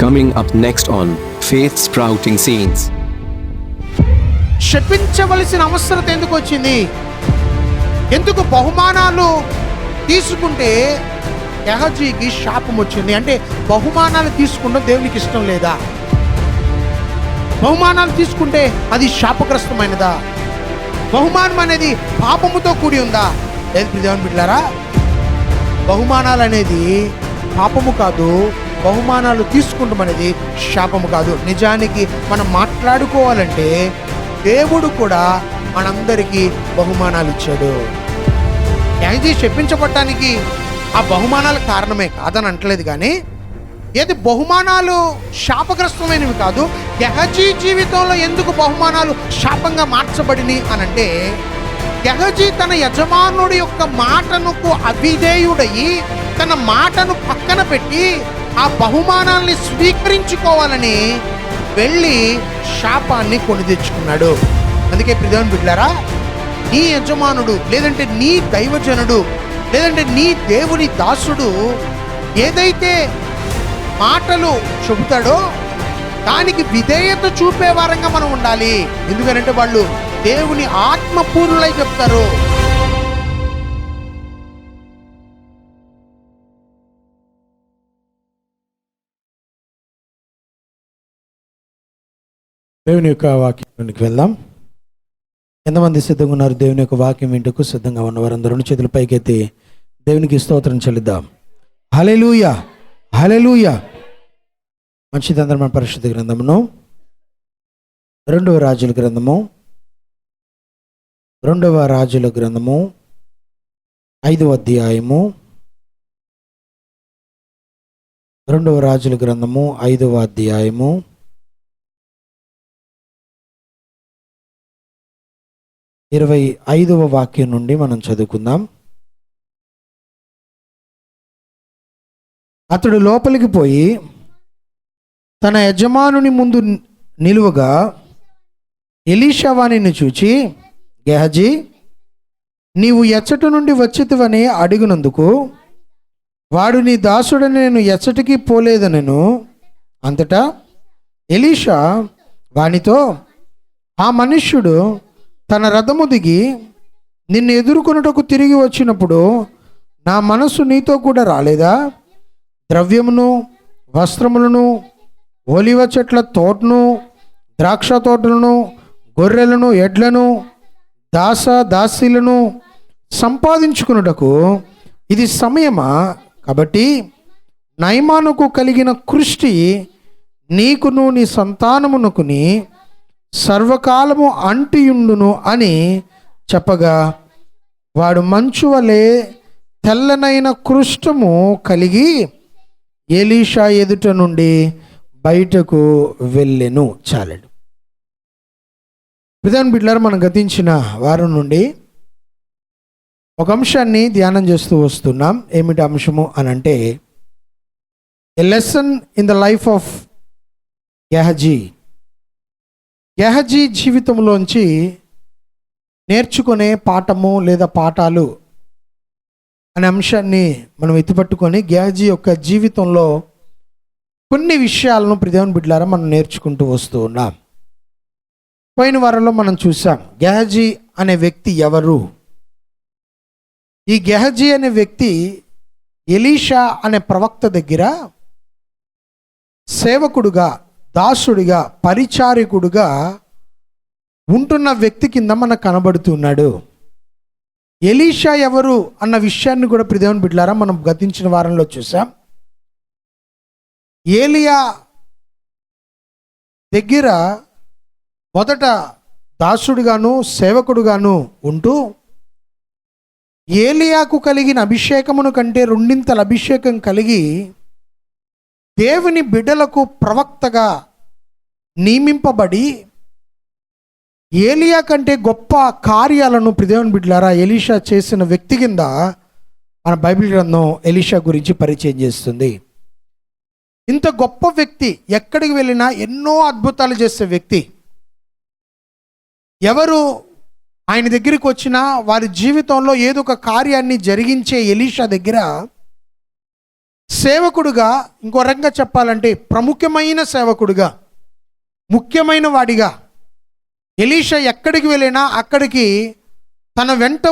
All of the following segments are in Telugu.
Coming up next on Faith Sprouting Scenes. శపించవలసిన అవసరం ఎందుకు వచ్చింది? ఎందుకు బహుమానాలు తీసుకుంటే గెహజీకి శాపం వచ్చింది? అంటే బహుమానాలు తీసుకుంటే దేవునికి ఇష్టం లేదా? బహుమానాలు తీసుకుంటే అది శాపగ్రస్తమైనదా? బహుమానం అనేది పాపముతో కూడి ఉందా? లేదు దేవుని బిడ్డలారా, బహుమానాలు అనేది పాపము కాదు, బహుమానాలు తీసుకుంటాం అనేది శాపము కాదు. నిజానికి మనం మాట్లాడుకోవాలంటే దేవుడు కూడా మనందరికీ బహుమానాలు ఇచ్చాడు. గెహజీ శపించబడటానికి ఆ బహుమానాల కారణమే కాదని అంటలేదు, కానీ ఏది బహుమానాలు శాపగ్రస్తమైనవి కాదు. గెహజీ జీవితంలో ఎందుకు బహుమానాలు శాపంగా మార్చబడినవి అనంటే, గెహజీ తన యజమానుడి యొక్క మాటకు అవిధేయుడయి తన మాటను పక్కన పెట్టి ఆ బహుమానాల్ని స్వీకరించుకోవాలని వెళ్ళి శాపాన్ని కొని తెచ్చుకున్నాడు. అందుకే ప్రియమైన బిడ్డలారా, నీ యజమానుడు లేదంటే నీ దైవజనుడు లేదంటే నీ దేవుని దాసుడు ఏదైతే మాటలు చెబుతాడో దానికి విధేయత చూపే వారంగా మనం ఉండాలి. ఎందుకంటే వాళ్ళు దేవుని ఆత్మపూర్ణులై చెప్తారు. దేవుని యొక్క వాక్యానికి వెళ్దాం. ఎంతమంది సిద్ధంగా ఉన్నారు? దేవుని యొక్క వాక్యం వింటకు సిద్ధంగా ఉన్నవారందరూ చేతుల పైకెత్తి దేవునికి స్తోత్రం చెల్లిద్దాం. హల్లెలూయా, హల్లెలూయా. మంచిదందరం. మన పరిశుద్ధ గ్రంథమును రెండవ రాజుల గ్రంథము 5వ అధ్యాయము 2వ రాజుల గ్రంథము 5వ అధ్యాయము 25వ వాక్యం నుండి మనం చదువుకుందాం. అతడు లోపలికి పోయి తన యజమానుని ముందు నిలువగా ఎలీషా వానిని చూచి, గెహజీ, నీవు ఎచ్చట నుండి వచ్చితివని అడిగినందుకు వాడు నీ దాసుడని నేను ఎచ్చటికి పోలేదనెను. అంతటా ఎలీషా వానితో, ఆ మనుష్యుడు తన రథము దిగి నిన్ను ఎదుర్కొనుటకు తిరిగి వచ్చినప్పుడు నా మనసు నీతో కూడా రాలేదా? ద్రవ్యమును, వస్త్రములను, ఒలివ చెట్ల తోటను, ద్రాక్ష తోటలను, గొర్రెలను, ఎడ్లను, దాసీలను సంపాదించుకున్నటకు ఇది సమయమా? కాబట్టి నయమానుకు కలిగిన కృష్టి నీకును నీ సంతానమునకుని సర్వకాలము అంటియుండును అని చెప్పగా, వాడు మంచు వలె తెల్లనైన కృష్టము కలిగి ఎలీషా ఎదుట నుండి బయటకు వెళ్ళెను. చాలండి. ప్రధాన బిడ్డలారా, మనం గతించిన వారం నుండి ఒక అంశాన్ని ధ్యానం చేస్తూ వస్తున్నాం. ఏమిటి అంశము అని అంటే, a lesson in the life of Gehazi. Gehazi జీవితంలోంచి నేర్చుకునే పాఠము లేదా పాఠాలు అనే అంశాన్ని మనం ఎత్తిపట్టుకొని గెహజీ యొక్క జీవితంలో కొన్ని విషయాలను ప్రియమైన బిడ్డలారా మనం నేర్చుకుంటూ వస్తూ ఉన్నాం. పోయిన వారంలో మనం చూసాం గెహజీ అనే వ్యక్తి ఎవరు. ఈ గెహజీ అనే వ్యక్తి ఎలీషా అనే ప్రవక్త దగ్గర సేవకుడుగా, దాసుడిగా, పరిచారికుడుగా ఉంటున్న వ్యక్తి కింద మనకు కనబడుతున్నాడు. ఎలీషా ఎవరు అన్న విషయాన్ని కూడా ప్రియమైన బిడ్డలారా మనం గతించిన వారంలో చూసాం. ఏలియా దగ్గర మొదట దాసుడిగాను సేవకుడుగాను ఉంటూ ఏలియాకు కలిగిన అభిషేకమును కంటే రెండింతల అభిషేకం కలిగి దేవుని బిడ్డలకు ప్రవక్తగా నియమింపబడి ఏలియా కంటే గొప్ప కార్యాలను ప్రియమైన బిడ్డలారా ఎలీషా చేసిన వ్యక్తి కింద మన బైబిల్ గ్రంథం ఎలీషా గురించి పరిచయం చేస్తుంది. ఇంత గొప్ప వ్యక్తి, ఎక్కడికి వెళ్ళినా ఎన్నో అద్భుతాలు చేసే వ్యక్తి. ఎవరు ఆయన దగ్గరికి వచ్చినా వారి జీవితంలో ఏదో ఒక కార్యాన్ని జరిగించే ఎలీషా దగ్గర సేవకుడుగా, ఇంకో రకంగా చెప్పాలంటే ప్రముఖమైన సేవకుడుగా, ముఖ్యమైన వాడిగా ఎలీషా ఎక్కడికి వెళ్ళినా అక్కడికి తన వెంట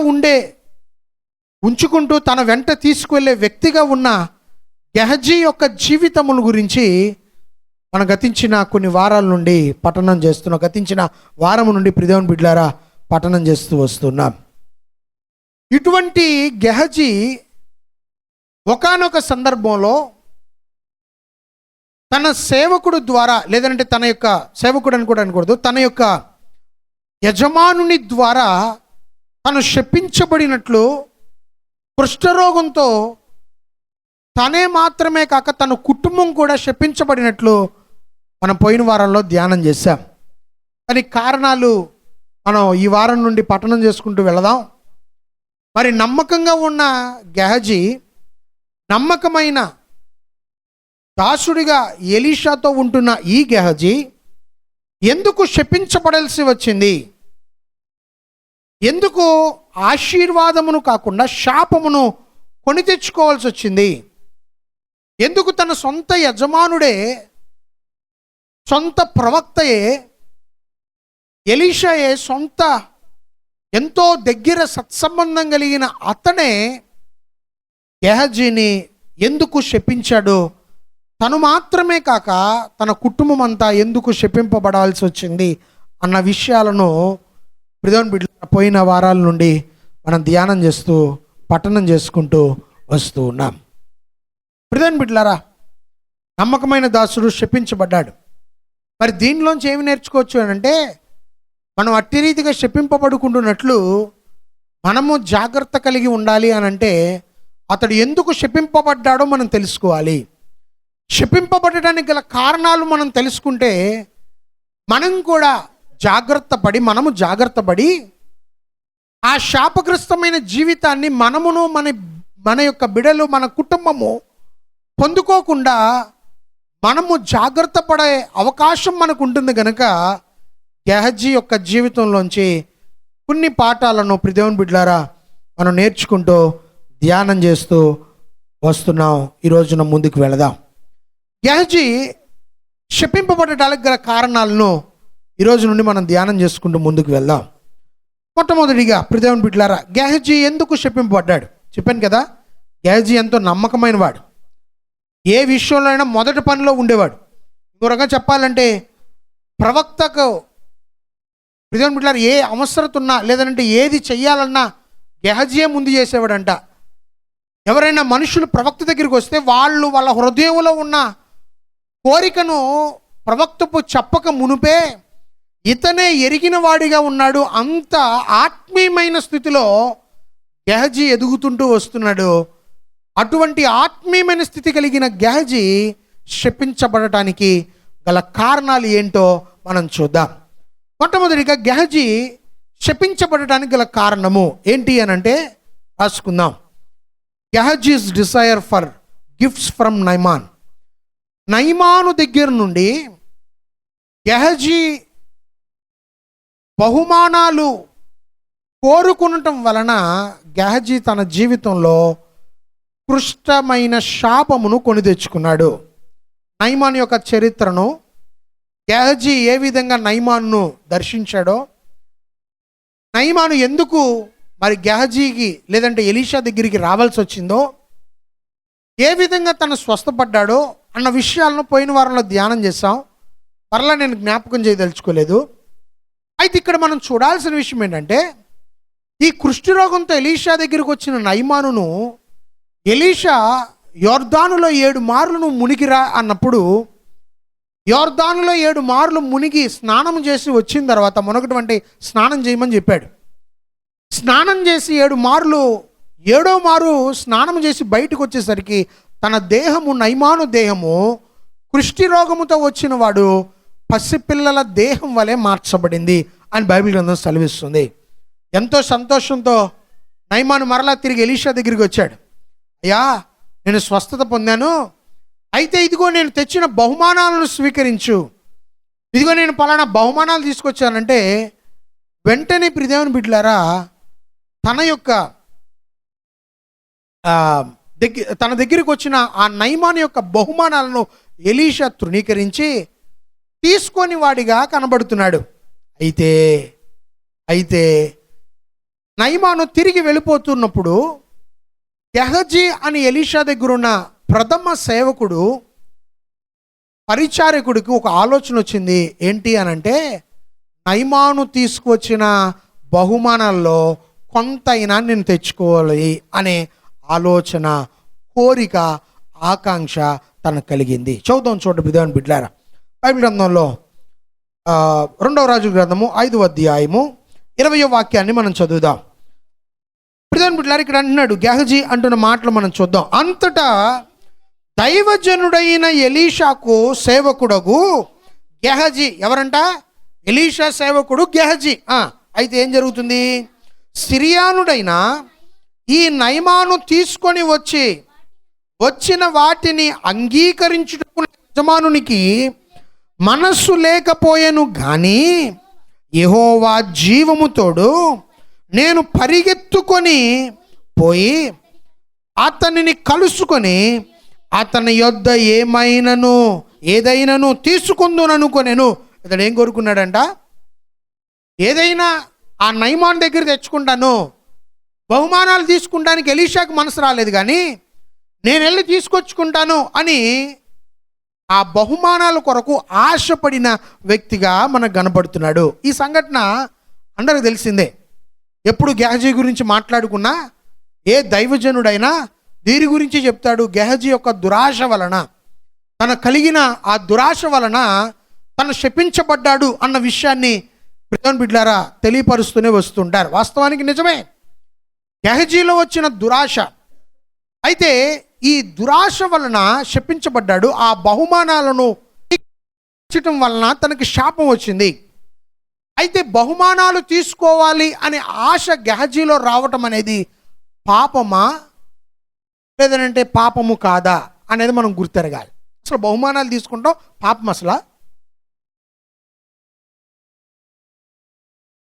ఉంచుకుంటూ తన వెంట తీసుకువెళ్ళే వ్యక్తిగా ఉన్న గెహజీ యొక్క జీవితముల గురించి మనం గతించిన కొన్ని వారాల నుండి పఠనం చేస్తున్నాం. గతించిన వారము నుండి ప్రియదేవుని బిడ్డలారా పఠనం చేస్తూ వస్తున్నాం. ఇటువంటి గెహజీ ఒకానొక సందర్భంలో తన సేవకుడు ద్వారా, లేదంటే తన యొక్క సేవకుడు అని కూడా అనకూడదు, తన యొక్క యజమానుని ద్వారా తను శపించబడినట్లు, కుష్ఠరోగంతో తనే మాత్రమే కాక తన కుటుంబం కూడా శపించబడినట్లు మనం పోయిన వారంలో ధ్యానం చేశాం. కానీ కారణాలు మనం ఈ వారం నుండి పఠనం చేసుకుంటూ వెళదాం. మరి నమ్మకంగా ఉన్న గెహజీ, నమ్మకమైన దాసుడిగా ఎలీషాతో ఉంటున్న ఈ గెహజీ ఎందుకు శపించబడాల్సి వచ్చింది? ఎందుకు ఆశీర్వాదమును కాకుండా శాపమును కొని తెచ్చుకోవాల్సి వచ్చింది? ఎందుకు తన సొంత యజమానుడే, సొంత ప్రవక్తయే, ఎలీషాయే, సొంత ఎంతో దగ్గర సత్సంబంధం కలిగిన అతనే గెహజీని ఎందుకు శపించాడు? తను మాత్రమే కాక తన కుటుంబం అంతా ఎందుకు శపింపబడాల్సి వచ్చింది అన్న విషయాలను ప్రియదేవుని బిడ్డలారా పోయిన వారాల నుండి మనం ధ్యానం చేస్తూ పఠనం చేసుకుంటూ వస్తూ ఉన్నాం. ప్రియదేవుని బిడ్డలారా, నమ్మకమైన దాసుడు శపించబడ్డాడు. మరి దీనిలోంచి ఏమి నేర్చుకోవచ్చు అని అంటే, మనం అట్టి రీతిగా శపింపబడుకుంటున్నట్లు మనము జాగ్రత్త కలిగి ఉండాలి అని అంటే, అతడు ఎందుకు శపింపబడ్డాడో మనం తెలుసుకోవాలి. శపింపబడడానికి గల కారణాలు మనం తెలుసుకుంటే మనము జాగ్రత్త పడి ఆ శాపగ్రస్తమైన జీవితాన్ని మన యొక్క బిడలు, మన కుటుంబము పొందుకోకుండా మనము జాగ్రత్త పడే అవకాశం మనకు ఉంటుంది కనుక గెహజీ యొక్క జీవితంలోంచి కొన్ని పాఠాలను ప్రియదేవుని బిడ్డలారా మనం నేర్చుకుంటూ ధ్యానం చేస్తూ వస్తున్నాం. ఈ రోజున ముందుకు వెళదాం. గెహజీ శపింపబడటానికి గల కారణాలను ఈరోజు నుండి మనం ధ్యానం చేసుకుంటూ ముందుకు వెళ్దాం. మొట్టమొదటిగా ప్రియదేవుని బిడ్డలారా, గెహజీ ఎందుకు శపింపబడ్డాడు? చెప్పాను కదా, గెహజీ ఎంతో నమ్మకమైన వాడు. ఏ విషయంలో అయినా మొదటి పనిలో ఉండేవాడు. ఇంకో రకంగా చెప్పాలంటే ప్రవక్తకు ప్రియదేవుని బిడ్డలారా ఏ అవసరత ఉన్నా, లేదంటే ఏది చెయ్యాలన్నా గెహజీయే ముందు చేసేవాడంట. ఎవరైనా మనుషులు ప్రవక్త దగ్గరికి వస్తే వాళ్ళ హృదయంలో ఉన్న కోరికను ప్రవక్తకు చెప్పక మునుపే ఇతనే ఎరిగిన వాడిగా ఉన్నాడు. అంత ఆత్మీయమైన స్థితిలో గెహజీ ఎదుగుతుంటూ వస్తున్నాడు. అటువంటి ఆత్మీయమైన స్థితి కలిగిన గెహజీ శపించబడటానికి గల కారణాలు ఏంటో మనం చూద్దాం. మొట్టమొదటిగా గెహజీ శపించబడటానికి గల కారణము ఏంటి అని అంటే రాసుకుందాం. Gehazi's desire for gifts from Naaman. Naaman దగ్గర నుండి గెహజీ బహుమానాలు కోరుకునటం వలన గెహజీ తన జీవితంలో కృష్టమైన శాపమును కొని తెచ్చుకున్నాడు. నైమాన్ యొక్క చరిత్రను, గెహజీ ఏ విధంగా నైమాన్ను దర్శించాడో, నైమాను ఎందుకు మరి గెహజీకి లేదంటే ఎలీషా దగ్గరికి రావాల్సి వచ్చిందో, ఏ విధంగా తను స్వస్థపడ్డాడో అన్న విషయాలను పోయిన వారంలో ధ్యానం చేశాం. మరలా నేను జ్ఞాపకం చేయదలుచుకోలేదు. అయితే ఇక్కడ మనం చూడాల్సిన విషయం ఏంటంటే, ఈ కుష్ఠరోగంతో ఎలీషా దగ్గరికి వచ్చిన నైమానును ఎలీషా యోర్దానులో 7 మార్లు నువ్వు మునిగిరా అన్నప్పుడు, యోర్దానులో 7 మార్లు మునిగి స్నానం చేసి వచ్చిన తర్వాత మునగటువంటి స్నానం చేయమని చెప్పాడు. స్నానం చేసి 7 మార్లు 7వ మారు స్నానం చేసి బయటకు వచ్చేసరికి తన దేహము, నైమాను దేహము కుష్ఠరోగముతో వచ్చిన వాడు పసిపిల్లల దేహం వలె మార్చబడింది అని బైబిల్ గ్రంథం సెలవిస్తుంది. ఎంతో సంతోషంతో నైమాను మరలా తిరిగి ఎలీషా దగ్గరికి వచ్చాడు. అయ్యా, నేను స్వస్థత పొందాను, అయితే ఇదిగో నేను తెచ్చిన బహుమానాలను స్వీకరించు, ఇదిగో నేను పలానా బహుమానాలు తీసుకొచ్చానంటే వెంటనే ప్రియదేవుని బిడ్డలారా తన యొక్క తన దగ్గరికి వచ్చిన ఆ నయమాను యొక్క బహుమానాలను ఎలీషా తృణీకరించి తీసుకొని వాడిగా కనబడుతున్నాడు. అయితే నయమాను తిరిగి వెళ్ళిపోతున్నప్పుడు గెహజీ అని ఎలీషా దగ్గర ఉన్న ప్రథమ సేవకుడు పరిచారకుడికి ఒక ఆలోచన వచ్చింది. ఏంటి అనంటే, నయమాను తీసుకువచ్చిన బహుమానాల్లో కొంతైనా నేను తెచ్చుకోవాలి అనే ఆలోచన, కోరిక, ఆకాంక్ష తనకు కలిగింది. చూడండి దేవుని బిడ్డలారా, బైబిల్ గ్రంథంలో 2వ రాజుల గ్రంథము 5వ అధ్యాయము 20వ వాక్యాన్ని మనం చదువుదాం. దేవుని బిడ్డలారా, ఇక్కడ అంటున్నాడు గెహజీ అంటున్న మాటలు మనం చూద్దాం. అంతటా దైవజనుడైన ఎలీషాకు సేవకుడగు గెహజీ, ఎవరంట? ఎలీషా సేవకుడు గెహజీ. అయితే ఏం జరుగుతుంది? సిరియానుడైన ఈ నయమాను తీసుకొని వచ్చిన వాటిని అంగీకరించుటకు యజమానునికి మనస్సు లేకపోయెను గాని యెహోవా జీవము తోడు నేను పరిగెత్తుకొని పోయి అతనిని కలుసుకొని అతని యొద్ద ఏదైనాను తీసుకుందుననుకొనెను. ఇతడు ఏం కోరుకున్నాడంట? ఏదైనా ఆ నయమాన్ దగ్గర తెచ్చుకుంటాను, బహుమానాలు తీసుకుంటానికి ఎలీషాకు మనసు రాలేదు, కానీ నేను వెళ్ళి తీసుకొచ్చుకుంటాను అని ఆ బహుమానాల కొరకు ఆశపడిన వ్యక్తిగా మనకు కనపడుతున్నాడు. ఈ సంఘటన అందరికి తెలిసిందే. ఎప్పుడు గెహజీ గురించి మాట్లాడుకున్నా ఏ దైవజనుడైనా దీని గురించి చెప్తాడు. గెహజీ యొక్క దురాశ వలన, తన కలిగిన ఆ దురాశ వలన తను శపించబడ్డాడు అన్న విషయాన్ని దేవుని బిడ్డలారా తెలియపరుస్తూనే వస్తుంటారు. వాస్తవానికి నిజమే, గెహజీలో వచ్చిన దురాశ. అయితే ఈ దురాశ వలన శపించబడ్డాడు. ఆ బహుమానాలను ఇచ్చటం వలన తనకి శాపం వచ్చింది. అయితే బహుమానాలు తీసుకోవాలి అనే ఆశ గెహజీలో రావటం అనేది పాపమా లేదంటే పాపము కాదా అనేది మనం గుర్తెరగాలి. అసలు బహుమానాలు తీసుకుంటాం పాపం అసలు?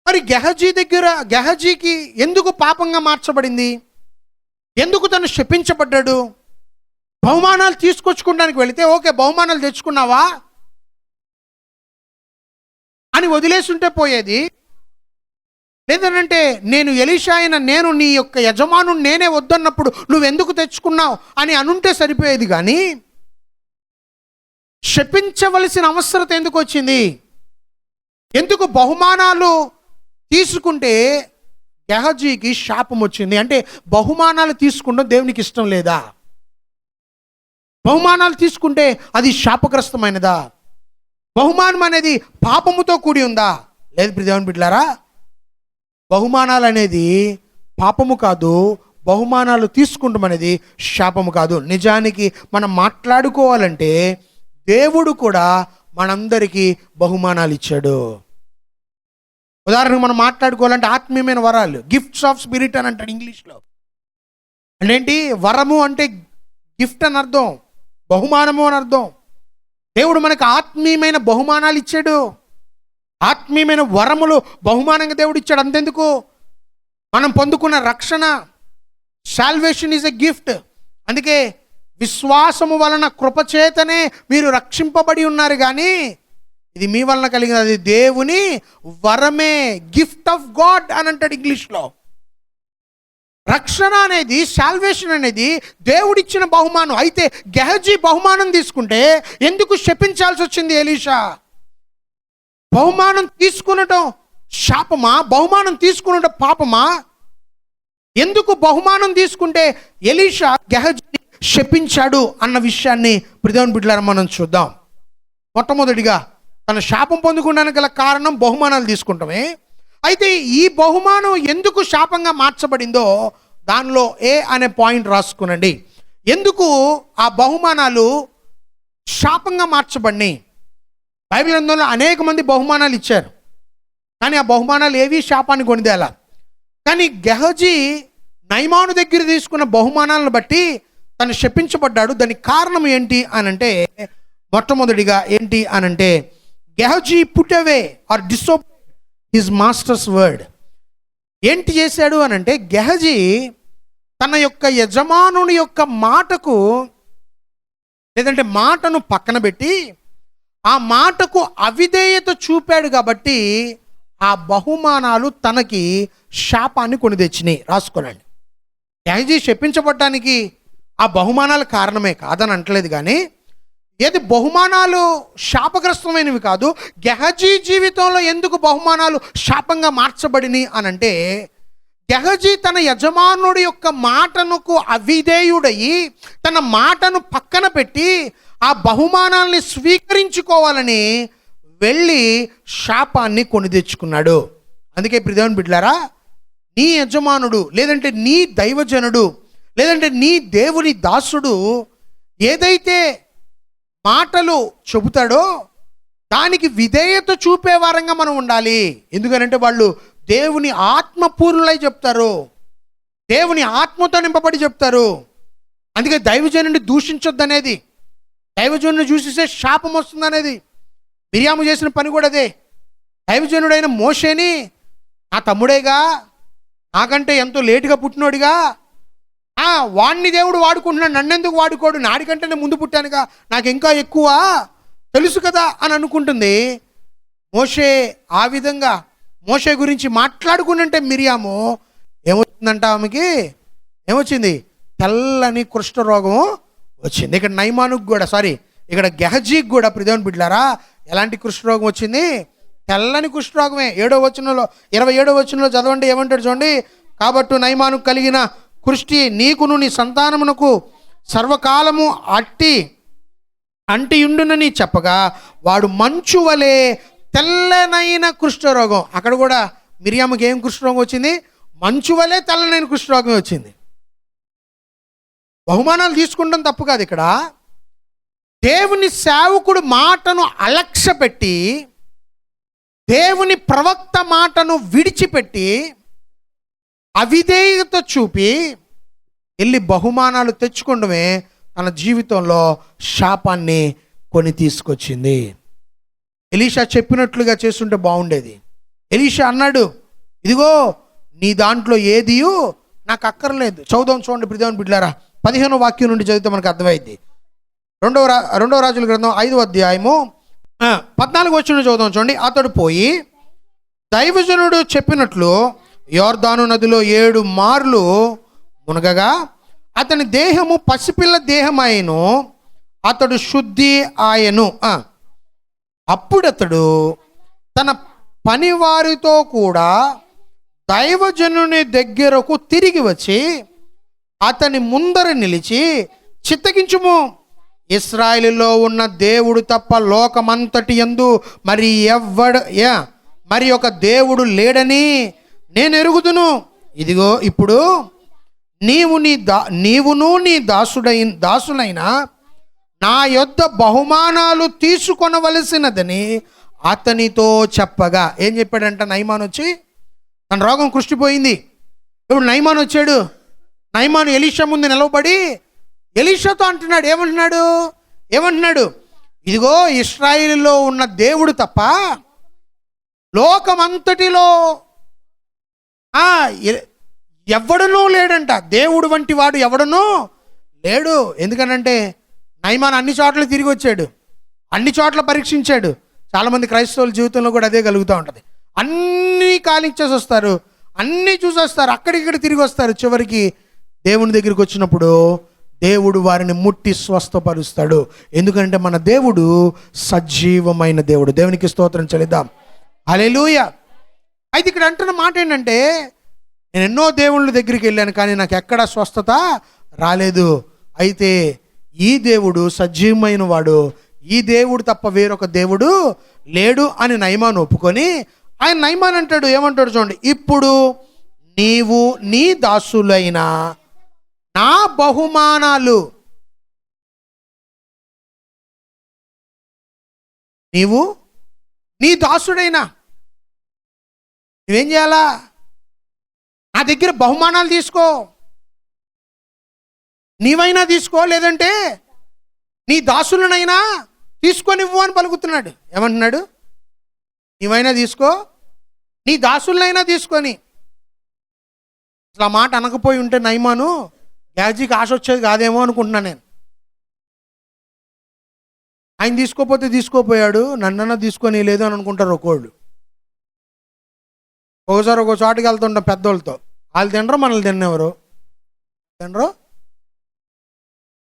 మరి గెహజీకి ఎందుకు పాపంగా మార్చబడింది? ఎందుకు తను శపించబడ్డాడు? బహుమానాలు తీసుకొచ్చుకోవడానికి వెళితే ఓకే, బహుమానాలు తెచ్చుకున్నావా అని వదిలేసుంటే పోయేది. లేదంటే నేను ఎలీషా అయిన నేను నీ యొక్క యజమాను నేనే వద్దన్నప్పుడు నువ్వెందుకు తెచ్చుకున్నావు అని అనుంటే సరిపోయేది. కానీ శపించవలసిన అవసరం ఎందుకు వచ్చింది? ఎందుకు బహుమానాలు తీసుకుంటే గెహజీకి శాపం వచ్చింది? అంటే బహుమానాలు తీసుకుంటాం దేవునికి ఇష్టం లేదా? బహుమానాలు తీసుకుంటే అది శాపగ్రస్తమైనదా? బహుమానం అనేది పాపముతో కూడి ఉందా? లేదు దేవుని బిడ్డలారా, బహుమానాలు అనేది పాపము కాదు, బహుమానాలు తీసుకుంటాం అనేది శాపము కాదు. నిజానికి మనం మాట్లాడుకోవాలంటే దేవుడు కూడా మనందరికీ బహుమానాలు ఇచ్చాడు. ఉదాహరణకు మనం మాట్లాడుకోవాలంటే ఆత్మీయమైన వరాలు, గిఫ్ట్స్ ఆఫ్ స్పిరిట్ అని అంటాడు ఇంగ్లీష్లో. అంటే ఏంటి? వరము అంటే గిఫ్ట్ అని అర్థం, బహుమానము అని అర్థం. దేవుడు మనకు ఆత్మీయమైన బహుమానాలు ఇచ్చాడు, ఆత్మీయమైన వరములు బహుమానంగా దేవుడు ఇచ్చాడు. అంతెందుకు, మనం పొందుకున్న రక్షణ, సాల్వేషన్ ఈజ్ ఎ గిఫ్ట్. అందుకే విశ్వాసము వలన కృపచేతనే మీరు రక్షింపబడి ఉన్నారు, కానీ ఇది మీ వలన కలిగినది, అది దేవుని వరమే, గిఫ్ట్ ఆఫ్ గాడ్ అని అంటాడు ఇంగ్లీష్లో. రక్షణ అనేది, సాల్వేషన్ అనేది దేవుడిచ్చిన బహుమానం. అయితే గెహజీ బహుమానం తీసుకుంటే ఎందుకు శపించాల్సి వచ్చింది ఎలీషా? బహుమానం తీసుకునటం శాపమా? బహుమానం తీసుకునటం పాపమా? ఎందుకు బహుమానం తీసుకుంటే ఎలీషా గెహజీని శపించాడు అన్న విషయాన్ని దేవుని బిడ్డలారా మనం చూద్దాం. మొట్టమొదటిగా తన శాపం పొందుకోవడానికి గల కారణం బహుమానాలు తీసుకుంటామే. అయితే ఈ బహుమానం ఎందుకు శాపంగా మార్చబడిందో దానిలో ఏ అనే పాయింట్ రాసుకునండి. ఎందుకు ఆ బహుమానాలు శాపంగా మార్చబడినాయి? బైబిల్ గ్రంథంలో అనేక మంది బహుమానాలు ఇచ్చారు, కానీ ఆ బహుమానాలు ఏవి శాపాన్ని కొనిదేలా. కానీ గెహజీ నయమాను దగ్గర తీసుకున్న బహుమానాలను బట్టి తను శపించబడ్డాడు. దానికి కారణం ఏంటి అనంటే, మొట్టమొదటిగా ఏంటి అనంటే, Gehazi put away are disobey his masters word. ఏంటి చేశాడు అనంటే, గెహజీ తన యొక్క యజమానుని యొక్క మాటకు లేదంటే మాటను పక్కన పెట్టి ఆ మాటకు అవిధేయత చూపాడు కాబట్టి ఆ బహుమానాలు తనకి శాపాన్ని కొని తెచ్చినాయి. రాసుకోనండి. గెహజీ శపించబడ్డానికి ఆ బహుమానాలు కారణమే కాదని అంటలేదు, కానీ ఏది బహుమానాలు శాపగ్రస్తమైనవి కాదు. గెహజీ జీవితంలో ఎందుకు బహుమానాలు శాపంగా మార్చబడినాయి అని అంటే, గెహజీ తన యజమానుడి యొక్క మాటనుకు అవిధేయుడయి తన మాటను పక్కన పెట్టి ఆ బహుమానాల్ని స్వీకరించుకోవాలని వెళ్ళి శాపాన్ని కొని తెచ్చుకున్నాడు. అందుకే ప్రియదేవుని బిడ్డలారా, నీ యజమానుడు లేదంటే నీ దైవజనుడు లేదంటే నీ దేవుని దాసుడు ఏదైతే మాటలు చెబుతాడో దానికి విధేయత చూపే వారంగా మనం ఉండాలి. ఎందుకనంటే వాళ్ళు దేవుని ఆత్మపూర్ణులై చెప్తారు, దేవుని ఆత్మతో నింపబడి చెప్తారు. అందుకే దైవజనుడిని దూషించొద్దు అనేది, దైవజనుడిని చూసిస్తే శాపం వస్తుంది అనేది. మిరియాము చేసిన పని కూడా అదే. దైవజనుడైన మోషేని నా తమ్ముడేగా, నాకంటే ఎంతో లేటుగా పుట్టినోడిగా, వాణ్ణి దేవుడు వాడుకుంటున్నాడు, నన్నెందుకు వాడుకోడు, నాడికంటే నేను ముందు పుట్టానుగా, నాకు ఇంకా ఎక్కువ తెలుసు కదా అని అనుకుంటుంది. మోషే ఆ విధంగా మోషే గురించి మాట్లాడుకుంటుంటే మిరియాము ఏమొచ్చిందంట, ఆమెకి ఏమొచ్చింది? తెల్లని కుష్ఠరోగం వచ్చింది. ఇక్కడ నైమానుకు కూడా ఇక్కడ గెహజీకి కూడా ప్రియదేవుని బిడ్డలారా ఎలాంటి కుష్ఠరోగం వచ్చింది? తెల్లని కుష్ఠరోగమే. 27వ వచనంలో చదవండి, ఏమంటాడు చూడండి. కాబట్టి నైమానుకు కలిగిన కుష్టి నీకును నీ సంతానమునకు సర్వకాలము అంటియుండునని చెప్పగా వాడు మంచు వలె తెల్లనైన కుష్ఠరోగం. అక్కడ కూడా మిరియాముకి ఏం కుష్ఠరోగం వచ్చింది? మంచు వలె తెల్లనైన కుష్ఠరోగం వచ్చింది. బహుమానాలు తీసుకుంటాం తప్పు కాదు. ఇక్కడ దేవుని సేవకుడు మాటను అలక్ష్య పెట్టి దేవుని ప్రవక్త మాటను విడిచిపెట్టి అవిధేయత చూపి వెళ్ళి బహుమానాలు తెచ్చుకోవడమే తన జీవితంలో శాపాన్ని కొని తీసుకొచ్చింది. ఎలీషా చెప్పినట్లుగా చేస్తుంటే బాగుండేది. ఎలీషా అన్నాడు, ఇదిగో నీ దాంట్లో ఏదియు నాకు అక్కర్లేదు. చదువుదాం చూడండి ప్రియదేవుని బిడ్డలారా, 15వ వాక్యం నుండి చదివితే మనకు అర్థమైంది. రెండవ రాజుల గ్రంథం 5వ అధ్యాయము 14వ వచనం చదువుదాం చూడండి. అతడు పోయి దైవజనుడు చెప్పినట్లు యోర్దాను నదిలో 7 మార్లు మునగగా అతని దేహము పసిపిల్ల దేహమాయను, అతడు శుద్ధి ఆయను. అప్పుడతడు తన పనివారితో కూడా దైవజనుని దగ్గరకు తిరిగి వచ్చి అతని ముందర నిలిచి, చిత్తగించుము, ఇశ్రాయేలులో ఉన్న దేవుడు తప్ప లోకమంతటి యందు మరి ఒక దేవుడు లేడని నేను ఎరుగుదును. ఇదిగో ఇప్పుడు నీవును నీ దాసులైన నా యొద్ద బహుమానాలు తీసుకొనవలసినదని అతనితో చెప్పగా. ఏం చెప్పాడంట? నయమాను వచ్చి, తన రోగం కుష్టిపోయింది. ఇప్పుడు నయమాను వచ్చాడు. నయమాను ఎలీషా ముందు నిలవబడి ఎలీషాతో ఏమంటున్నాడు? ఇదిగో ఇశ్రాయేలులో ఉన్న దేవుడు తప్ప లోకమంతటిలో ఎవడనూ లేడంట. దేవుడు వంటి వాడు ఎవడనూ లేడు. ఎందుకనంటే నయమాను అన్ని చోట్ల తిరిగి వచ్చాడు, అన్ని చోట్ల పరీక్షించాడు. చాలామంది క్రైస్తవుల జీవితంలో కూడా అదే కలుగుతూ ఉంటుంది. అన్నీ కాలించేసి వస్తారు, అన్నీ చూసొస్తారు, అక్కడిక్కడ తిరిగి వస్తారు. చివరికి దేవుని దగ్గరికి వచ్చినప్పుడు దేవుడు వారిని ముట్టి స్వస్థపరుస్తాడు. ఎందుకంటే మన దేవుడు సజీవమైన దేవుడు. దేవునికి స్తోత్రం చెల్లిద్దాం. హల్లెలూయా. అయితే ఇక్కడ అంటున్న మాట ఏంటంటే, నేను ఎన్నో దేవుళ్ళ దగ్గరికి వెళ్ళాను కానీ నాకు ఎక్కడా స్వస్థత రాలేదు. అయితే ఈ దేవుడు సజీవమైన వాడు, ఈ దేవుడు తప్ప వేరొక దేవుడు లేడు అని నయమాను ఒప్పుకొని ఆయన నయమాన్ అంటాడు, ఏమంటాడు చూడండి. ఇప్పుడు నీవు నీ దాసులైన నా బహుమానాలు, నీవు నీ దాసుడైనా నువ్వేం చేయాలా? నా దగ్గర బహుమానాలు తీసుకో, నీవైనా తీసుకో, లేదంటే నీ దాసులనైనా తీసుకొనివ్వు అని పలుకుతున్నాడు. ఏమంటున్నాడు? నీవైనా తీసుకో, నీ దాసులనైనా తీసుకొని. అసలు ఆ మాట అనకపోయి ఉంటే నయమాను గ్యాజీకి ఆశ వచ్చేది కాదేమో అనుకుంటున్నాను నేను. ఆయన తీసుకోపోతే తీసుకోపోయాడు, నన్నన్నా తీసుకొని లేదు అని అనుకుంటారు ఒక్కోళ్ళు. ఒకసారి ఒక చోటుకి వెళ్తుంటాం పెద్దోళ్ళతో, వాళ్ళు తినరు మనల్ని తిన్నెవరు తినరు.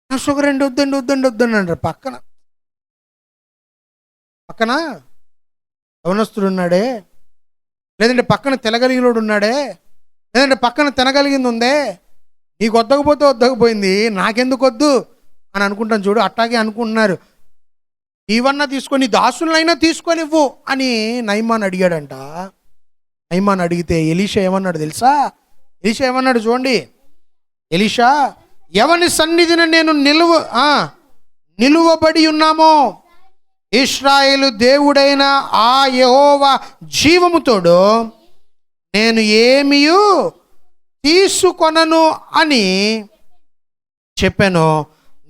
షుగర్ అండి వద్దండి అంటారు. పక్కన యవనస్తుడు ఉన్నాడే, లేదంటే పక్కన తినగలిగినోడు ఉన్నాడే, లేదంటే పక్కన తినగలిగింది ఉందే, నీకు వద్దకపోతే వద్దకపోయింది, నాకెందుకు వద్దు అని అనుకుంటాను చూడు. అట్టాగే అనుకుంటున్నారు. ఇవన్నా తీసుకొని దాసులైనా తీసుకొనివ్వు అని నయమాన్ అడిగాడంట. నయమాన్ అడిగితే ఎలీషా ఏమన్నాడు తెలుసా? ఎలీషా ఏమన్నాడు చూడండి. ఎలీషా, ఎవని సన్నిధిన నేను నిలువబడి ఉన్నామో ఇశ్రాయేలు దేవుడైన ఆ యెహోవా జీవముతోడు నేను ఏమీయు తీసుకొనను అని చెప్పాను.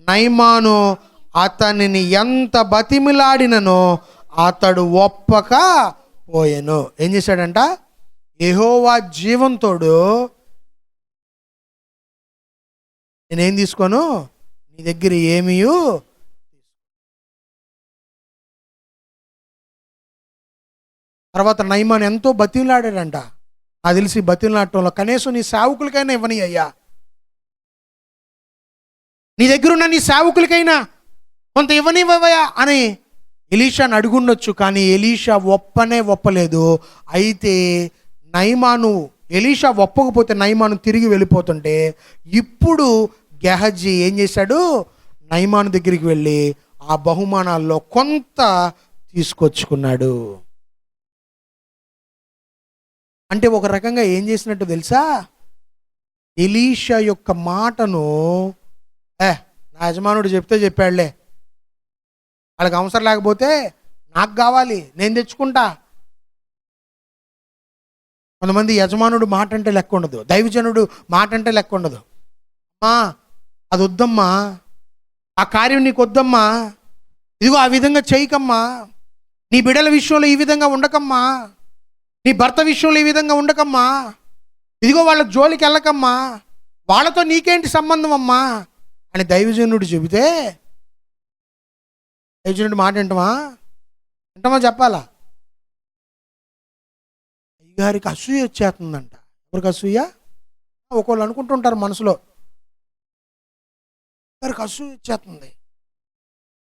నయమాను అతనిని ఎంత బతిమిలాడిననో అతడు ఒప్పక పోయాను. ఏం చేశాడంట? యెహోవా జీవంతోడు నేనేం తీసుకోను, నీ దగ్గర ఏమీయు. తర్వాత నయమాను ఎంతో బతిమిలాడాడంట. నాకు తెలిసి బతిమిలాడటంలో కనీసం నీ సేవకులకైనా ఇవ్వని అయ్యా, నీ దగ్గరున్న నీ సేవకులకైనా కొంత ఇవ్వనివ్వయా అని ఎలీషాని అడుగుండొచ్చు. కానీ ఎలీషా ఒప్పలేదు. అయితే నయమాను, ఎలీషా ఒప్పకపోతే నయమాను తిరిగి వెళ్ళిపోతుంటే ఇప్పుడు గెహజీ ఏం చేశాడు? నయమాను దగ్గరికి వెళ్ళి ఆ బహుమానాల్లో కొంత తీసుకొచ్చుకున్నాడు. అంటే ఒక రకంగా ఏం చేసినట్టు తెలుసా? ఎలీషా యొక్క మాటను నా యజమానుడు చెప్తే చెప్పాడులే, వాళ్ళకి అవసరం లేకపోతే నాకు కావాలి, నేను తెచ్చుకుంటా. కొంతమంది యజమానుడు మాట అంటే లెక్క ఉండదు, దైవజనుడు మాట అంటే లెక్క ఉండదు. అమ్మా అది వద్దమ్మా, ఆ కార్యం నీకు వద్దమ్మా, ఇదిగో ఆ విధంగా చేయకమ్మా, నీ బిడ్డల విషయంలో ఈ విధంగా ఉండకమ్మా, నీ భర్త విషయంలో ఈ విధంగా ఉండకమ్మా, ఇదిగో వాళ్ళ జోలికి వెళ్ళకమ్మా, వాళ్ళతో నీకేంటి సంబంధం అమ్మా అని దైవజనుడు చెబితే దైవజనుడు మాట వింటామా చెప్పాలా? అయ్యగారికి అసూయ వచ్చేస్తుందంట. ఎవరికి అసూయ? ఒకళ్ళు అనుకుంటుంటారు మనసులో, గారికి అసూయ వచ్చేస్తుంది.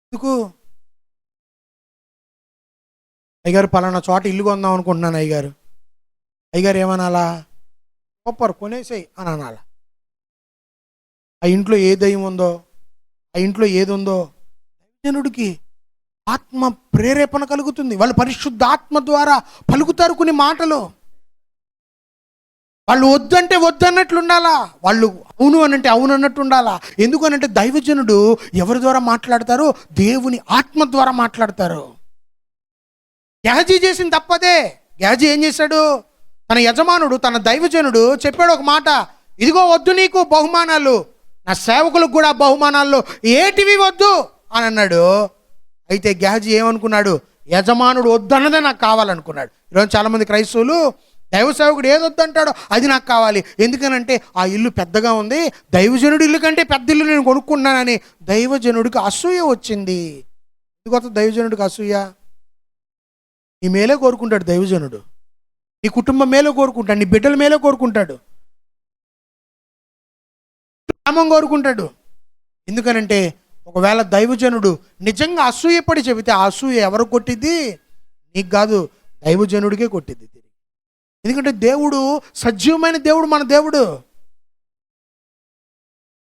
ఎందుకు? అయ్యగారు పలానా చోట ఇల్లు కొందాం అనుకుంటున్నాను అయ్యగారు ఏమనాలా? సూపర్ కొనేసేయి అని అనాలా? ఆ ఇంట్లో ఏ దయ్యం ఉందో, ఆ ఇంట్లో ఏది ఉందో దైవజనుడికి ఆత్మ ప్రేరేపణ కలుగుతుంది. వాళ్ళు పరిశుద్ధ ఆత్మ ద్వారా పలుకుతారు కొన్ని మాటలు. వాళ్ళు వద్దంటే వద్దన్నట్లు ఉండాలా, వాళ్ళు అవును అనంటే అవును అన్నట్టు ఉండాలా. ఎందుకనంటే దైవజనుడు ఎవరి ద్వారా మాట్లాడతారు? దేవుని ఆత్మ ద్వారా మాట్లాడతారు. గెహజీ చేసిన తప్పదే. గెహజీ ఏం చేశాడు? తన యజమానుడు, తన దైవజనుడు చెప్పాడు ఒక మాట, ఇదిగో వద్దు నీకు బహుమానాలు, నా సేవకులకు కూడా బహుమానాల్లో ఏటివి వద్దు అని అన్నాడు. అయితే గెహజీ ఏమనుకున్నాడు? యజమానుడు వద్దన్నదే నాకు కావాలనుకున్నాడు. ఈరోజు చాలామంది క్రైస్తవులు దైవ సేవకుడు ఏది వద్దంటాడో అది నాకు కావాలి. ఎందుకనంటే ఆ ఇల్లు పెద్దగా ఉంది, దైవజనుడి ఇల్లు కంటే పెద్ద ఇల్లు నేను కొనుక్కున్నానని దైవజనుడికి అసూయ వచ్చింది. ఎందుకు దైవజనుడికి అసూయ? నీ మేలే కోరుకుంటాడు దైవజనుడు, నీ కుటుంబం మేలే కోరుకుంటాడు, నీ బిడ్డల మేలే కోరుకుంటాడు, గ్రామం కోరుకుంటాడు. ఎందుకనంటే ఒకవేళ దైవజనుడు నిజంగా అసూయపడి చెబితే ఆ అసూయ ఎవరు కొట్టిద్ది? నీకు కాదు, దైవజనుడికే కొట్టిద్ది. ఎందుకంటే దేవుడు సజీవమైన దేవుడు, మన దేవుడు.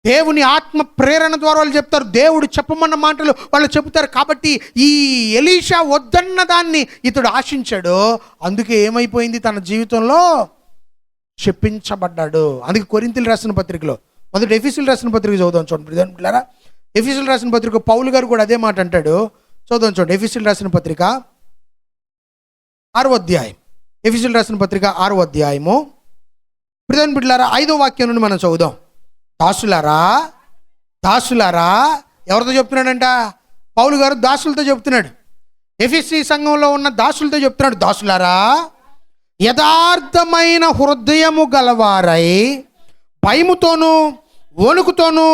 దేవుని ఆత్మ ప్రేరణ ద్వారా వాళ్ళు చెప్తారు, దేవుడు చెప్పమన్న మాటలు వాళ్ళు చెబుతారు. కాబట్టి ఈ ఎలీషా వద్దన్న దాన్ని ఇతడు ఆశించాడు. అందుకే ఏమైపోయింది? తన జీవితంలో చెప్పించబడ్డాడు. అందుకే కొరింథీయులు రాసిన పత్రికలో మొదటి ఎఫెసీయులు రాసిన పత్రిక చదువుదాం చూడండి. ఎఫెసీయులు రాసిన పత్రిక పౌలు గారు కూడా అదే మాట అంటాడు. చదువుదాం చూడండి. ఎఫెసీయులు రాసిన పత్రిక 6వ అధ్యాయం. ఎఫెసీయులు రాసిన పత్రిక 6వ అధ్యాయము ప్రియమైన బిడ్డలారా 5వ వాక్యం నుండి మనం చదువుదాం. దాసులారా ఎవరితో చెప్తున్నాడంట? పౌలు గారు దాసులతో చెప్తున్నాడు. ఎఫెసీ సంఘంలో ఉన్న దాసులతో చెప్తున్నాడు. దాసులారా యథార్థమైన హృదయము గలవారై భయముతోనూ వణుకుతోనూ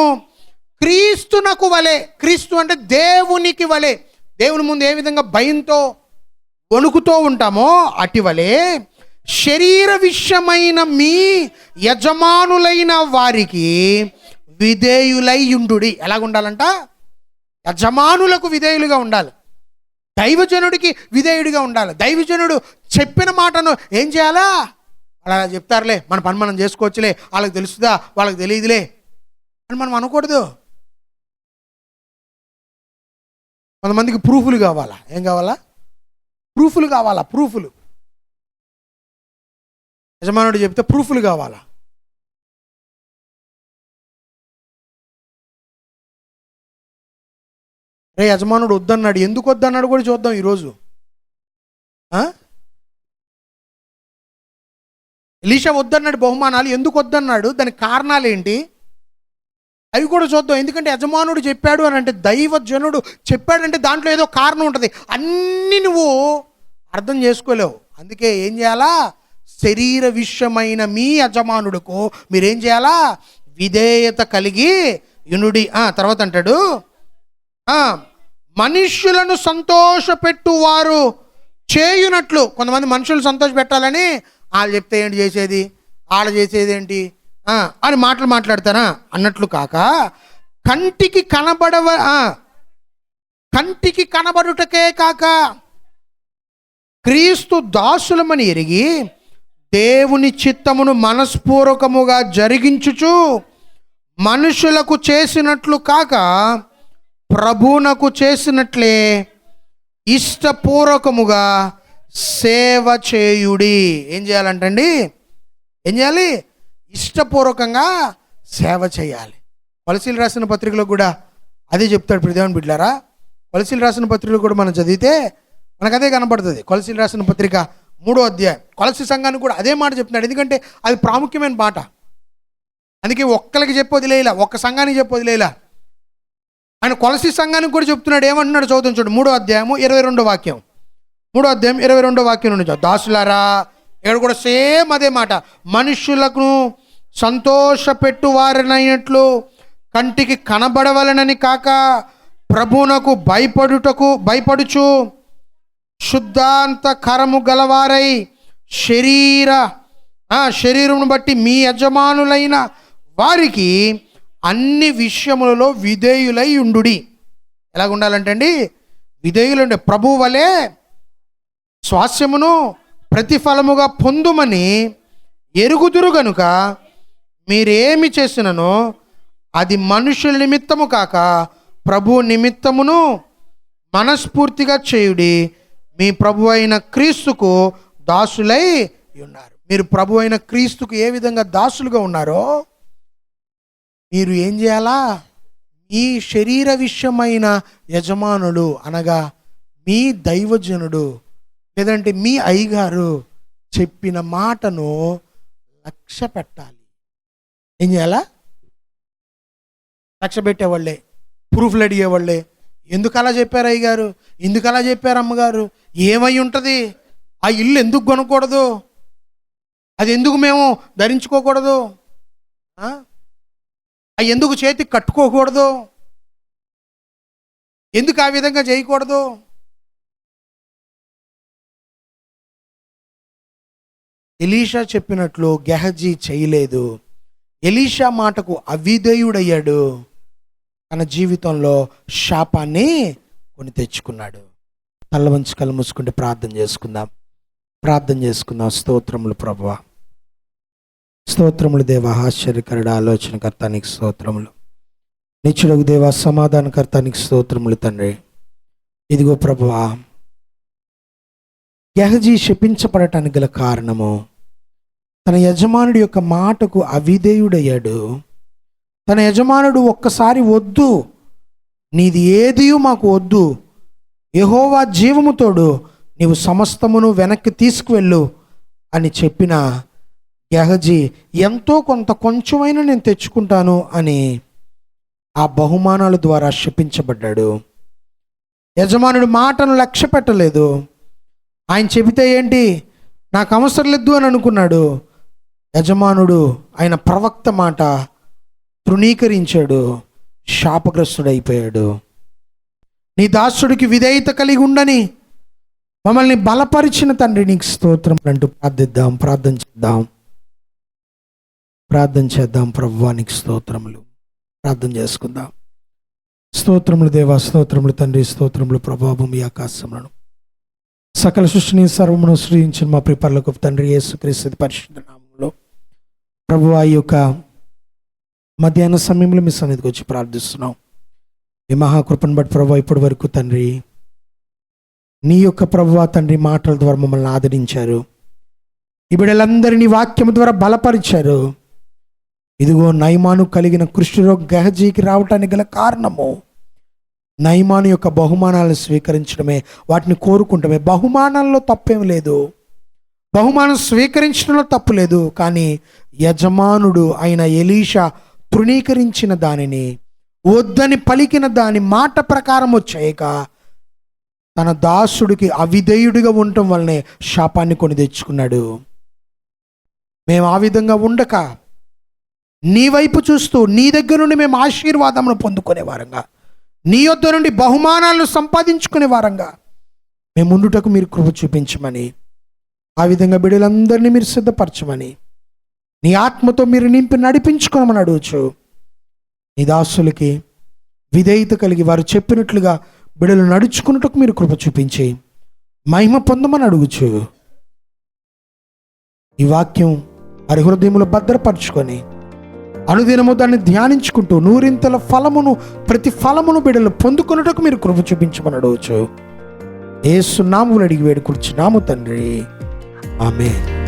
క్రీస్తునకు వలె, క్రీస్తు అంటే దేవునికి వలె, దేవుని ముందు ఏ విధంగా భయంతో వణుకుతూ ఉంటామో అటివలే శరీర విషయమైన మీ యజమానులైన వారికి విధేయులై ఉండుడి. ఎలాగుండాలంట? యజమానులకు విధేయులుగా ఉండాలి, దైవజనుడికి విధేయుడిగా ఉండాలి. దైవజనుడు చెప్పిన మాటను ఏం చేయాలా? అలా చెప్తారులే, మన పని మనం చేసుకోవచ్చులే, వాళ్ళకి తెలుస్తుందా, వాళ్ళకి తెలియదులే అని మనం అనకూడదు. కొంతమందికి ప్రూఫ్లు కావాలా. ఏం కావాలా? ప్రూఫ్లు కావాలా, ప్రూఫ్లు. యజమానుడు చెప్తే ప్రూఫ్లు కావాలా. రే యజమానుడు వద్దన్నాడు, ఎందుకు వద్దన్నాడు కూడా చూద్దాం ఈరోజు. ఎలీషా వద్దన్నాడు బహుమానాలు, ఎందుకు వద్దన్నాడు, దానికి కారణాలు ఏంటి అవి కూడా చూద్దాం. ఎందుకంటే యజమానుడు చెప్పాడు అని అంటే, దైవజనుడు చెప్పాడంటే దాంట్లో ఏదో కారణం ఉంటుంది. అన్నీ నువ్వు అర్థం చేసుకోలేవు. అందుకే ఏం చేయాలా? శరీర విషయమైన మీ యజమానుడుకు మీరేం చేయాలా? విధేయత కలిగి యునుడి. తర్వాత అంటాడు, మనుష్యులను సంతోషపెట్టువారు చేయునట్లు. కొంతమంది మనుషులు సంతోష పెట్టాలని వాళ్ళు చెప్తే ఏంటి చేసేది, వాళ్ళు చేసేది ఏంటి అని మాటలు మాట్లాడతారా అన్నట్లు కాక, కంటికి కనబడుటకే కాక క్రీస్తు దాసులమని ఎరిగి దేవుని చిత్తమును మనస్పూర్వకముగా జరిగించుచు మనుషులకు చేసినట్లు కాక ప్రభువునకు చేసినట్లే ఇష్టపూర్వకముగా సేవ చేయుడి. ఏం చేయాలంటండి? ఏం చేయాలి? ఇష్టపూర్వకంగా సేవ చేయాలి. కొలసీలు రాసిన పత్రికలో కూడా అదే చెప్తాడు. ప్రియదేవుని బిడ్డలారా, కొలసీలు రాసిన పత్రికలో కూడా మనం చదివితే మనకు అదే కనపడుతుంది. కొలసీలు రాసిన పత్రిక 3వ అధ్యాయం కొలసీ సంఘానికి కూడా అదే మాట చెప్తున్నాడు. ఎందుకంటే అది ప్రాముఖ్యమైన మాట. అందుకే ఒక్కరికి చెప్పి వదిలేలా, ఒక్క సంఘానికి చెప్పి వదిలేలా. ఆయన కొలసీ సంఘానికి కూడా చెప్తున్నాడు. ఏమంటున్నాడు చదువుతాం చూడు. 3వ అధ్యాయము 22వ వాక్యం. 3వ అధ్యాయం 22వ వాక్యం నుండి, దాసులారా, ఇక్కడ కూడా సేమ్ అదే మాట. మనుష్యులకు సంతోషపెట్టువారనైనట్లు కంటికి కనబడవలనని కాక ప్రభువునకు భయపడుచు శుద్ధాంతకరము గలవారై శరీరమును బట్టి మీ యజమానులైన వారికి అన్ని విషయములలో విధేయులై ఉండుడి. ఎలాగ ఉండాలంటే అండి? విధేయులుండే ప్రభువు వలె స్వాస్యమును ప్రతిఫలముగా పొందుమని ఎరుగుదురు గనుక మీరేమి చేసిననో అది మనుషుల నిమిత్తము కాక ప్రభు నిమిత్తమును మనస్ఫూర్తిగా చేయుడి. మీ ప్రభు అయిన క్రీస్తుకు దాసులై ఉన్నారు. మీరు ప్రభు అయిన క్రీస్తుకు ఏ విధంగా దాసులుగా ఉన్నారో మీరు ఏం చేయాలా? మీ శరీర విషయమైన యజమానుడు అనగా మీ దైవజనుడు లేదంటే మీ అయ్యగారు చెప్పిన మాటను లక్ష్య పెట్టాలి. ఏం చేయాలా? లక్ష్య పెట్టేవాళ్ళే, ప్రూఫ్లు అడిగేవాళ్ళే. ఎందుకు అలా చెప్పారు అయ్యగారు, ఎందుకు అలా చెప్పారు అమ్మగారు, ఏమై ఉంటుంది, ఆ ఇల్లు ఎందుకు కొనకూడదు, అది ఎందుకు మేము ధరించుకోకూడదు, అవి ఎందుకు చేతికి కట్టుకోకూడదు, ఎందుకు ఆ విధంగా చేయకూడదు? ఎలీషా చెప్పినట్లు గెహజీ చేయలేదు. ఎలీషా మాటకు అవిధేయుడయ్యాడు. తన జీవితంలో శాపాన్ని కొని తెచ్చుకున్నాడు. తల్ల వంచి కళ్ళు మూసుకుంటే ప్రార్థన చేసుకుందాం. స్తోత్రములు ప్రభువా, స్తోత్రములు దేవా, ఆశ్చర్యకరుడ, ఆలోచనకర్త నీకు స్తోత్రములు. నిత్యుడగు దేవా, సమాధానకర్త నీకు స్తోత్రములు తండ్రి. ఇదిగో ప్రభువా, గెహజీ శపించబడటానికి గల కారణము తన యజమానుడి యొక్క మాటకు అవిధేయుడయ్యాడు. తన యజమానుడు ఒక్కసారి వద్దు, నీది ఏదియూ మాకు వద్దు, యెహోవా జీవము తోడు, నీవు సమస్తమును వెనక్కి తీసుకువెళ్ళు అని చెప్పిన గెహజీ ఎంతో కొంచెమైనా నేను తెచ్చుకుంటాను అని ఆ బహుమానాల ద్వారా శపించబడ్డాడు. యజమానుడు మాటను లక్ష్య పెట్టలేదు. ఆయన చెబితే ఏంటి, నాకు అవసరం లేదు అని అనుకున్నాడు. యజమానుడు ఆయన ప్రవక్త మాట తృణీకరించాడు, శాపగ్రస్తుడైపోయాడు. నీ దాసుడికి విధేయత కలిగి ఉండని మమ్మల్ని బలపరిచిన తండ్రి నీకు స్తోత్రం అంటూ ప్రార్థన చేద్దాం. ప్రభువా నీకు స్తోత్రములు. ప్రార్థన చేసుకుందాం. స్తోత్రములు దేవా, స్తోత్రములు తండ్రి, స్తోత్రములు ప్రభావం ఈ ఆకాశములను సకల సృష్టిని సర్వమును సృజించిన మా ప్రిపర్లకు తండ్రి యేసుక్రీస్తు పరిశుద్ధ నామములో ప్రభువా ఈ యొక్క మధ్యాహ్న సమయంలో మీ సన్నిధికి వచ్చి ప్రార్థిస్తున్నాం. మీ మహాకృపను బట్టి ప్రభువా ఇప్పటి వరకు తండ్రి నీ యొక్క ప్రభువా తండ్రి మాటల ద్వారా మమ్మల్ని ఆదరించారు. ఈ బిడ్డలందరినీ వాక్యం ద్వారా బలపరిచారు. ఇదిగో నయమాను కలిగిన కుష్ఠరోగ గెహజీకి రావటానికి గల కారణము నయమాను యొక్క బహుమానాలను స్వీకరించడమే, వాటిని కోరుకుంటమే. బహుమానాల్లో తప్పేం లేదు, బహుమానం స్వీకరించడంలో తప్పు లేదు. కానీ యజమానుడు అయిన ఎలీషా తృణీకరించిన దానిని, వద్దని పలికిన దాని మాట ప్రకారం చేయక తన దాసుడికి అవిధేయుడిగా ఉండటం వల్లనే శాపాన్ని కొని తెచ్చుకున్నాడు. మేము ఆ విధంగా ఉండక నీ వైపు చూస్తూ నీ దగ్గర నుండి మేము ఆశీర్వాదమును పొందుకునే వారంగా, నీ యొద్ద నుండి బహుమానాలను సంపాదించుకునే వారంగా మేము ఉండుటకు మీరు కృప చూపించమని, ఆ విధంగా బిడ్డలందరినీ మీరు సిద్ధపరచమని, నీ ఆత్మతో మీరు నింపి నడిపించుకోమని అడుగుచు నీ దాసులకి విధేయత కలిగి వారు చెప్పినట్లుగా బిడ్డలు నడుచుకున్నట్టుకు మీరు కృప చూపించి మహిమ పొందమని అడుగుచు ఈ వాక్యం వారి హృదయములో భద్రపరచుకొని అనుదినము దాన్ని ధ్యానించుకుంటూ నూరింతల ఫలమును, ప్రతి ఫలమును బిడ్డలు పొందుకున్నట్టుకు మీరు కృప చూపించమని అడగవచ్చు. యేసు నామములో అడిగి వేడుకొనుచున్నాము తండ్రి, ఆమేన్.